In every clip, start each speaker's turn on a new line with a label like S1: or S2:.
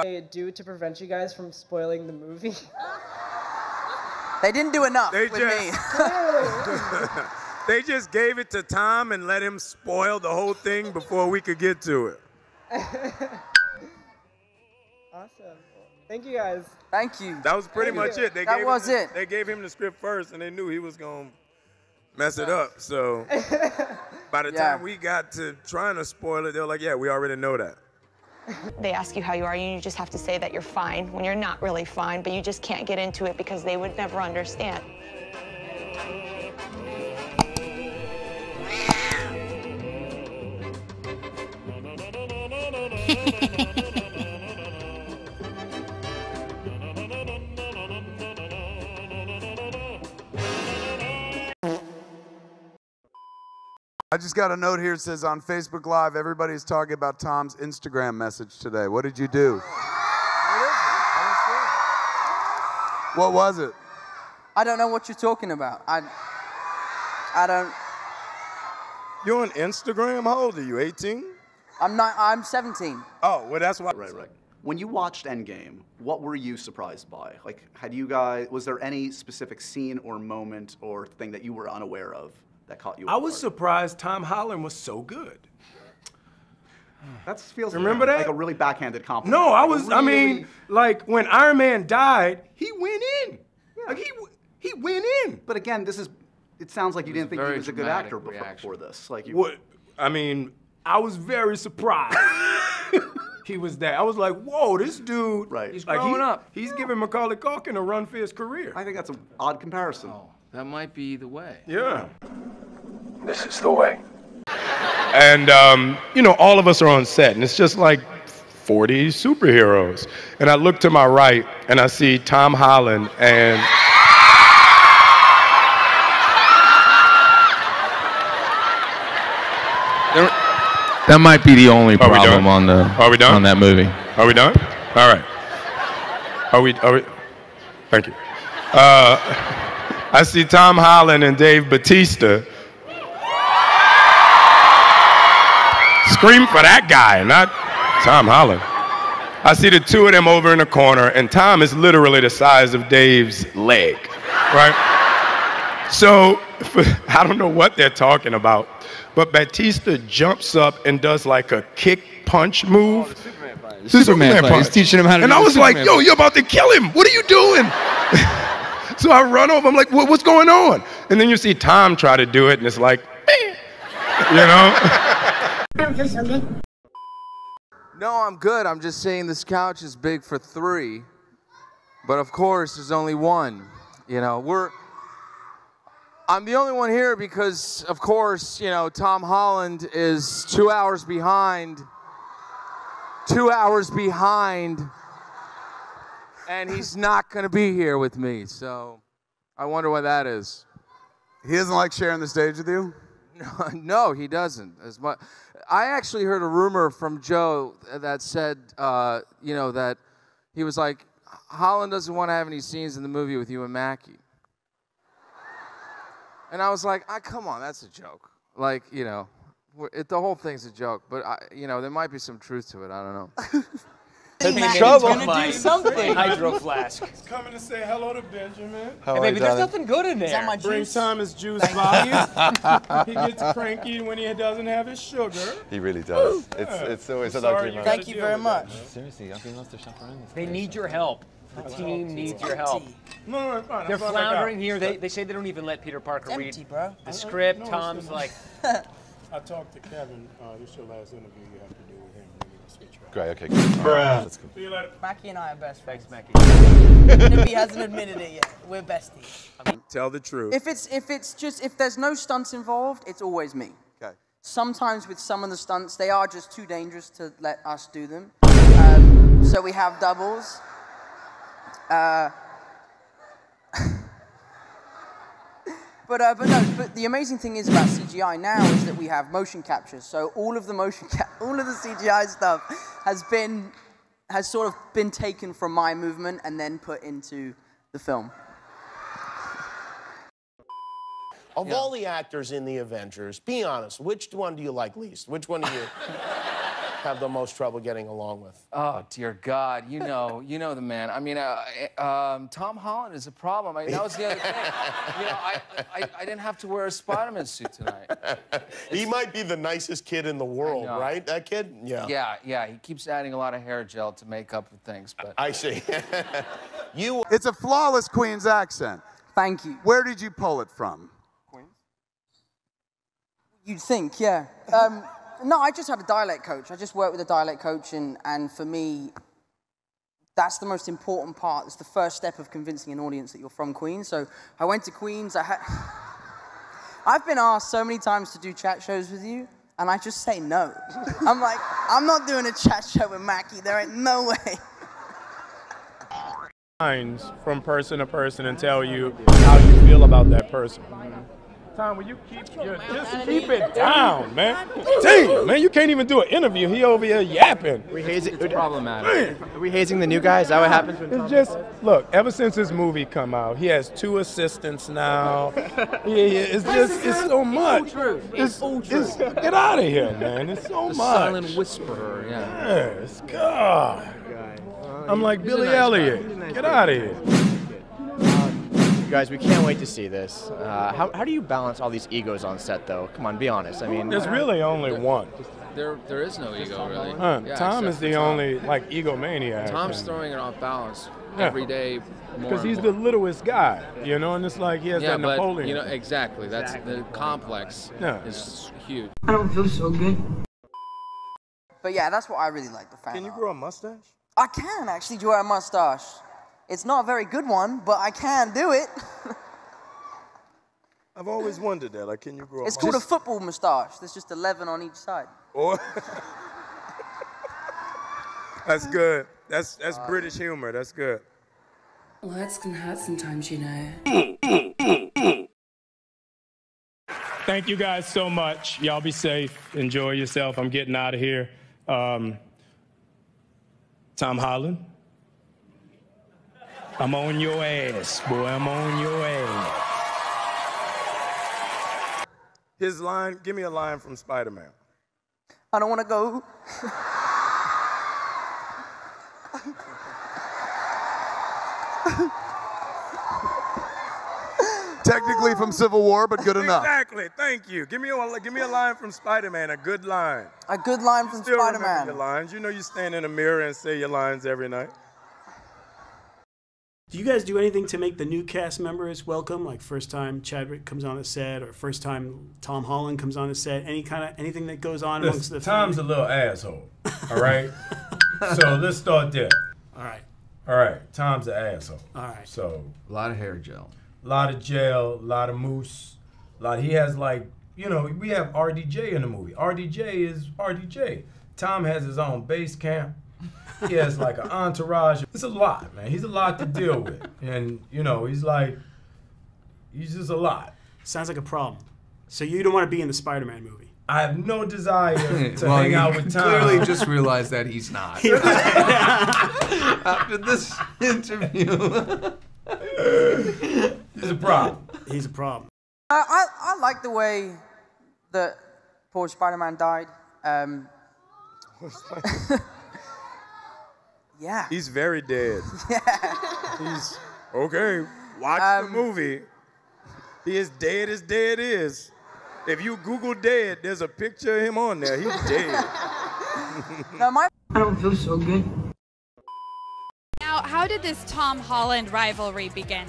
S1: do to prevent you guys from spoiling the movie?
S2: They didn't do enough with me.
S3: They just gave it to Tom and let him spoil the whole thing before we could get to it.
S1: Awesome. Thank you guys.
S2: Thank you.
S3: That was pretty much it.
S2: That was it.
S3: They gave him the script first, and they knew he was going to mess it up. So by the time we got to trying to spoil it, they were like, yeah, we already know that.
S4: They ask you how you are, and you just have to say that you're fine when you're not really fine, but you just can't get into it because they would never understand.
S5: I just got a note here that says on Facebook Live, everybody's talking about Tom's Instagram message today. What did you do? What was it?
S2: I don't know what you're talking about. I don't.
S3: You're on Instagram? How old are you, 18?
S2: I'm 17.
S3: Oh, well, that's why.
S6: Right. When you watched Endgame, what were you surprised by? Like, was there any specific scene or moment or thing that you were unaware of that caught you off guard?
S3: I was surprised Tom Holland was so good.
S6: That feels
S3: Remember that?
S6: like a really backhanded compliment.
S3: No, I mean, like when Iron Man died, he went in. Yeah. Like he went in.
S6: But again, it sounds like you didn't think he was a good actor before this. Like
S3: What? I mean, I was very surprised. He was there. I was like, whoa, this dude.
S6: Right.
S3: He's
S7: like,
S3: growing up. He's giving Macaulay Culkin a run for his career.
S6: I think that's an odd comparison.
S7: Oh, that might be the way.
S3: Yeah.
S8: This is the way.
S3: And, you know, all of us are on set, and it's just like 40 superheroes. And I look to my right, and I see Tom Holland, and...
S7: That might be the only problem on that movie.
S3: Are we done? All right. Are we? Thank you. I see Tom Holland and Dave Bautista. Scream for that guy, not Tom Holland. I see the two of them over in the corner, and Tom is literally the size of Dave's leg, right? So, I don't know what they're talking about, but Batista jumps up and does like a kick punch move.
S7: Superman punch. He's teaching him how to do
S3: And I was like, yo, you're about to kill him. What are you doing? So I run over, I'm like, what's going on? And then you see Tom try to do it, and it's like, you know?
S9: I don't feel so good.
S10: No, I'm good. I'm just saying this couch is big for 3. But of course, there's only 1. You know, I'm the only one here because, of course, you know, Tom Holland is 2 hours behind. 2 hours behind. And he's not going to be here with me. So I wonder why that is.
S5: He doesn't like sharing the stage with you?
S10: No, he doesn't. As much. I actually heard a rumor from Joe that said, you know, that he was like, Holland doesn't want to have any scenes in the movie with you and Mackie. And I was like, come on, that's a joke. Like, you know, the whole thing's a joke. But, you know, there might be some truth to it. I don't know.
S11: He's in trouble.
S12: He's gonna do something.
S11: Hydro flask.
S3: He's coming to say hello to Benjamin.
S11: Hey, baby, there's nothing good in there.
S12: Is that my
S3: Bring
S12: juice?
S3: Thomas juice volume. He gets cranky when he doesn't have his sugar.
S8: He really does. It's always an ugly moment.
S12: Thank you very much.
S8: Seriously, alguien más te chaperone.
S11: They need your help. The team needs your help.
S3: No, fine.
S11: They're floundering here. They say they don't even let Peter Parker read the script.
S3: No,
S11: Tom's like...
S3: I talked to Kevin. This is your last interview you have to do with him. Maybe we'll switch around.
S8: Great, okay. Bruh. Let's go.
S3: See you later.
S12: Mackie and I are best friends.
S11: Thanks, Mackie.
S12: Even if he hasn't admitted it yet, we're besties.
S3: Tell the truth.
S2: If there's no stunts involved, it's always me.
S5: Okay.
S2: Sometimes with some of the stunts, they are just too dangerous to let us do them. So we have doubles. But the amazing thing is about CGI now is that we have motion capture. So all of the CGI stuff has sort of been taken from my movement and then put into the film.
S13: Of all the actors in the Avengers, be honest, which one do you like least? Which one do you?
S14: have the most trouble getting along with?
S10: Oh, dear God. You know the man. I mean, Tom Holland is a problem. I mean, that was the other thing. You know, I didn't have to wear a Spider-Man suit tonight.
S14: He might be the nicest kid in the world, right? That kid? Yeah.
S10: Yeah. He keeps adding a lot of hair gel to make up for things, but...
S14: I see.
S5: It's a flawless Queen's accent.
S2: Thank you.
S5: Where did you pull it from?
S2: You'd think, yeah. No, I just had a dialect coach. I just worked with a dialect coach, and for me, that's the most important part. It's the first step of convincing an audience that you're from Queens. So I went to Queens. I've been asked so many times to do chat shows with you, and I just say no. I'm like, I'm not doing a chat show with Mackie. There ain't no way.
S3: Lines from person to person and tell you how you feel about that person. Tom, will you just keep it down, man? Damn, man, you can't even do an interview. He over here yapping.
S11: It's problematic. Are we hazing the new guy? Is that what happens when
S3: It's just, look, ever since this movie come out, he has 2 assistants now. It's so much.
S11: It's all true.
S3: Get out of here, man. It's so much.
S10: Silent whisperer, yeah.
S3: Yes, God. I'm like Billy Elliot. Get out of here.
S11: You guys, we can't wait to see this. How do you balance all these egos on set, though? Come on, be honest. I mean,
S3: there's really only one.
S7: There is no ego, really. Yeah,
S3: Tom is the only, like, egomaniac.
S7: Tom's throwing it off balance every day.
S3: Because he's the littlest guy, you know, and it's like he has that Napoleon.
S7: You know, exactly. That's the complex is huge.
S12: I don't feel so good.
S2: But yeah, that's what I really like, the fan
S14: Can you
S2: art.
S14: grow a mustache?
S2: I can actually grow a mustache. It's not a very good one, but I can do it.
S14: I've always wondered that. Like, can you grow a
S2: It's called a football moustache. There's just 11 on each side.
S3: Or that's good. That's British humor. That's good.
S15: Words can hurt sometimes, you know.
S3: Thank you guys so much. Y'all be safe. Enjoy yourself. I'm getting out of here. Tom Holland, I'm on your ass, boy. I'm on your ass. His line, give me a line from Spider-Man.
S2: I don't want to go.
S5: Technically from Civil War, but good enough.
S3: Exactly. Thank you. Give me a line from Spider-Man. A good line.
S2: A good line from
S3: Still remember
S2: Spider-Man.
S3: your lines. You know you stand in a mirror and say your lines every night.
S16: Do you guys do anything to make the new cast members welcome? Like first time Chadwick comes on the set, or first time Tom Holland comes on the set? Anything that goes on amongst the
S3: Tom's
S16: family?
S3: a little asshole. All right. So let's start there.
S16: All right.
S3: All right. Tom's an asshole.
S16: All right.
S3: So
S10: A lot of hair gel.
S3: a lot of gel, a lot of mousse. He has, like, you know, we have RDJ in the movie. RDJ is RDJ. Tom has his own base camp. He has like an entourage. It's a lot, man. He's a lot to deal with. And, you know, he's just a lot.
S16: Sounds like a problem. So you don't want to be in the Spider-Man movie?
S3: I have no desire to hang out with Tom.
S10: Clearly just realized that he's not. After this interview.
S3: He's a problem.
S16: He's a problem.
S2: I like the way that poor Spider-Man died. Yeah.
S3: He's very dead.
S2: Yeah.
S3: He's, okay, watch the movie. He is dead as dead is. If you Google dead, there's a picture of him on there. He's dead.
S2: No, I
S12: don't feel so good.
S17: Now, how did this Tom Holland rivalry begin?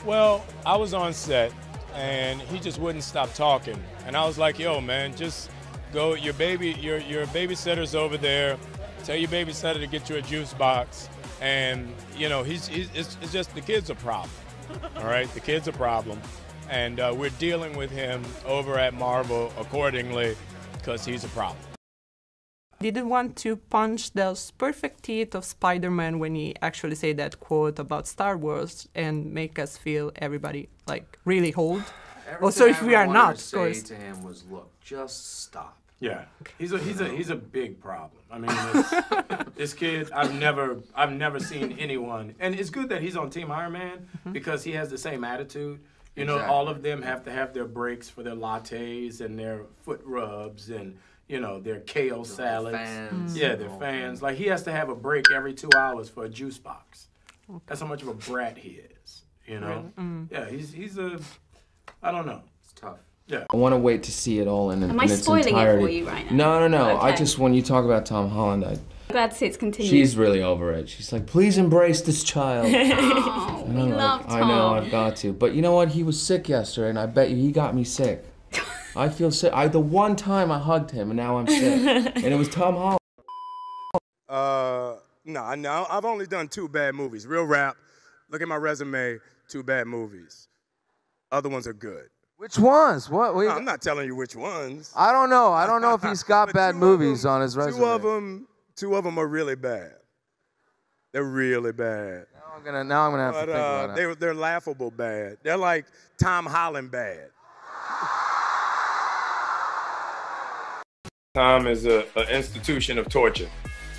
S3: Well, I was on set, and he just wouldn't stop talking. And I was like, yo, man, just go, your babysitter's over there. Tell your babysitter to get you a juice box. And, you know, it's just the kid's a problem, all right? The kid's a problem. And we're dealing with him over at Marvel accordingly because he's a problem.
S18: Didn't want to punch those perfect teeth of Spider-Man when he actually said that quote about Star Wars and make us feel everybody like really old. Also, if we are not, of course.
S10: To him was, look, just stop.
S3: Yeah, he's a big problem. I mean, this kid, I've never seen anyone, and it's good that he's on Team Iron Man because he has the same attitude. You know, all of them have to have their breaks for their lattes and their foot rubs, and
S19: you know, their kale salads.
S2: Fans.
S19: Yeah, they're fans. Like, he has to have a break every 2 hours for a juice box. Okay. That's how much of a brat he is, you know?
S2: Really?
S19: Yeah, he's a, I don't know. It's tough. Yeah.
S7: I want to wait to see it all in its
S20: Am I
S7: entirety.
S20: spoiling it for you right now?
S7: No.
S20: Okay.
S7: I just, when you talk about Tom Holland,
S20: I'm glad to see it's continued.
S7: she's really over it. She's like, please embrace this child.
S20: Oh, we love Tom.
S7: I know, I've got to. But you know what? He was sick yesterday, and I bet you he got me sick. I feel sick. The one time I hugged him, and now I'm sick. And it was Tom Holland.
S3: No, I've only done 2 bad movies. Real rap. Look at my resume. 2 bad movies. Other ones are good.
S10: Which ones? What?
S3: No, I'm not telling you which ones.
S10: I don't know. I don't know if he's got bad movies on his resume.
S3: 2 of them are really bad. They're really bad.
S10: Now I'm gonna have to think about it.
S3: They're laughable bad. They're like Tom Holland bad. Tom is an institution of torture.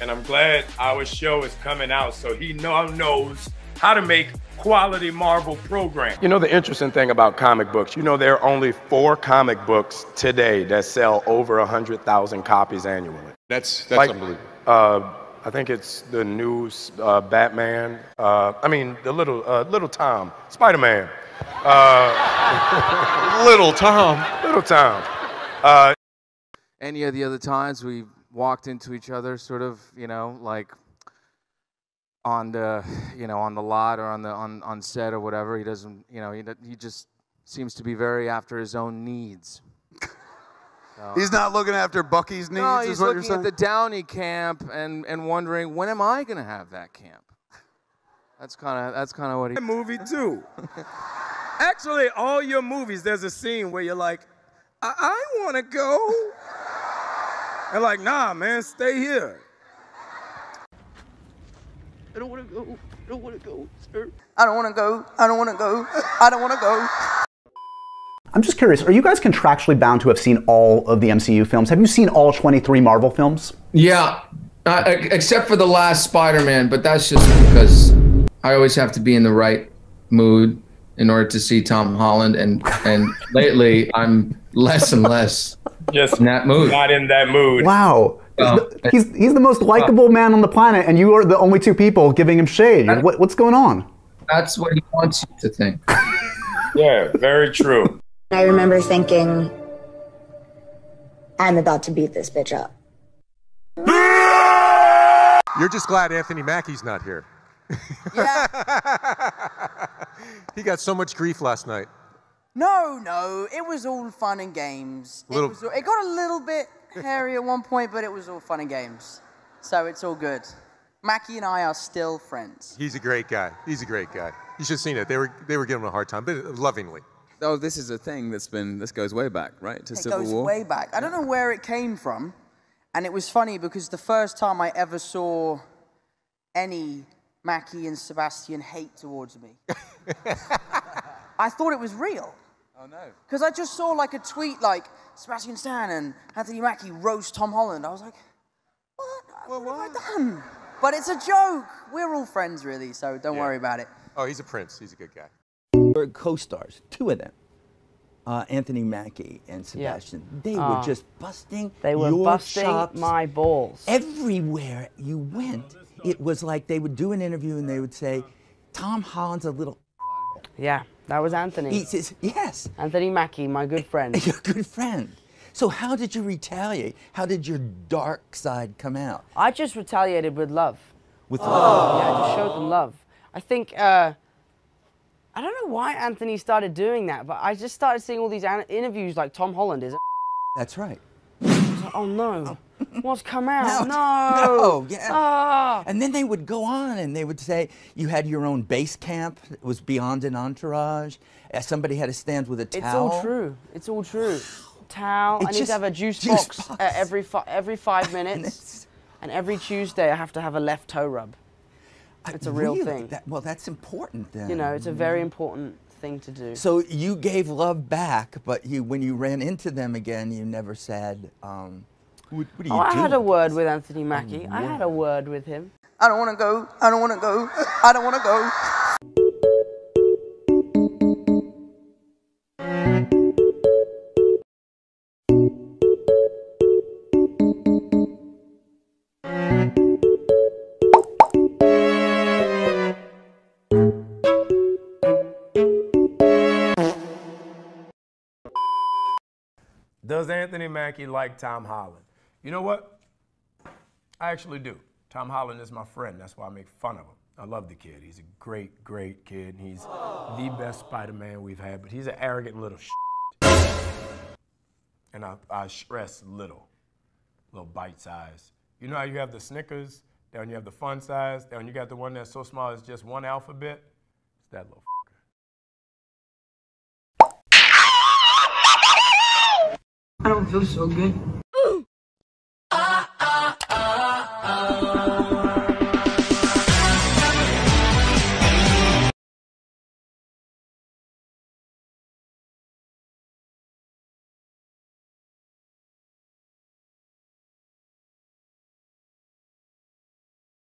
S3: And I'm glad our show is coming out so he knows how to make quality Marvel programming. You know the interesting thing about comic books, you know there are only 4 comic books today that sell over 100,000 copies annually.
S8: That's
S3: like,
S8: unbelievable.
S3: I think it's the new Batman. The little Tom, Spiderman.
S8: Little Tom.
S3: Little Tom.
S10: Any of the other times we walked into each other, sort of, like on the, on the lot or on set or whatever. He doesn't, he just seems to be very after his own needs. So.
S5: He's not looking after Bucky's needs.
S10: No,
S5: is
S10: he's
S5: what
S10: looking
S5: you're
S10: at the Downey camp and wondering, when am I going to have that camp? That's kind of what he.
S3: Movie too. Actually, all your movies, there's a scene where you're like, I want to go. They're like, nah, man, stay here.
S2: I don't want to go. I don't want to go, sir. I don't want to go. I don't want to go. I don't want to go.
S21: I'm just curious, are you guys contractually bound to have seen all of the MCU films? Have you seen all 23 Marvel films?
S7: Yeah, except for the last Spider-Man, but that's just because I always have to be in the right mood in order to see Tom Holland, and lately I'm less and less in that mood.
S3: Not in that mood.
S21: Wow. He's the most likable man on the planet, and you are the only 2 people giving him shade. What's going on?
S7: That's what he wants you to think.
S3: Yeah, very true.
S9: I remember thinking, I'm about to beat this bitch up.
S8: You're just glad Anthony Mackie's not here.
S2: Yeah.
S8: He got so much grief last night.
S2: No, it was all fun and games. It got a little bit hairy at one point, but it was all fun and games. So it's all good. Mackie and I are still friends.
S8: He's a great guy. He's a great guy. You should have seen it. They were giving him a hard time, but lovingly.
S22: Oh, this is a thing this goes way back, right? To Civil War?
S2: It goes way back. I don't know where it came from. And it was funny because the first time I ever saw any Mackie and Sebastian hate towards me, I thought it was real.
S22: Oh, no.
S2: Because I just saw like a tweet like, Sebastian Stan and Anthony Mackie roast Tom Holland. I was like, what have I done? But it's a joke. We're all friends, really, so don't worry about it.
S8: Oh, he's a prince. He's a good guy.
S23: Co-stars, 2 of them, Anthony Mackie and Sebastian. They were just busting your chops.
S24: My balls.
S23: Everywhere you went, it was like they would do an interview and they would say, Tom Holland's a little.
S24: Yeah, that was Anthony.
S23: He says, yes.
S24: Anthony Mackie, my good friend.
S23: Your good friend. So how did you retaliate? How did your dark side come out?
S24: I just retaliated with love.
S23: With love?
S24: Yeah, I just showed them love. I think, I don't know why Anthony started doing that, but I just started seeing all these interviews like Tom Holland is.
S23: That's right.
S24: I was like, oh no, what's come out?
S23: No, yeah. And then they would go on and they would say you had your own base camp. It was beyond an entourage. Somebody had to stand with a towel.
S24: It's all true. It's all true. Towel. I need to have a juice box every 5 minutes, and every Tuesday I have to have a left toe rub. It's a real thing.
S23: Well, that's important then.
S24: You know, it's a very important thing to do.
S23: So you gave love back, but when you ran into them again, you never said, what do you do?
S24: I had a word with Anthony Mackie. I had a word with him.
S2: I don't want to go. I don't want to go. I don't want to go.
S1: does Anthony Mackie like Tom Holland? You know what? I actually do. Tom Holland is my friend. That's why I make fun of him. I love the kid. He's a great, great kid. He's the best Spider-Man we've had, but he's an arrogant little And I stress little bite size. You know how you have the Snickers, then you have the fun size, then you got the one that's so small it's just one alphabet? It's that little
S12: I don't feel so good.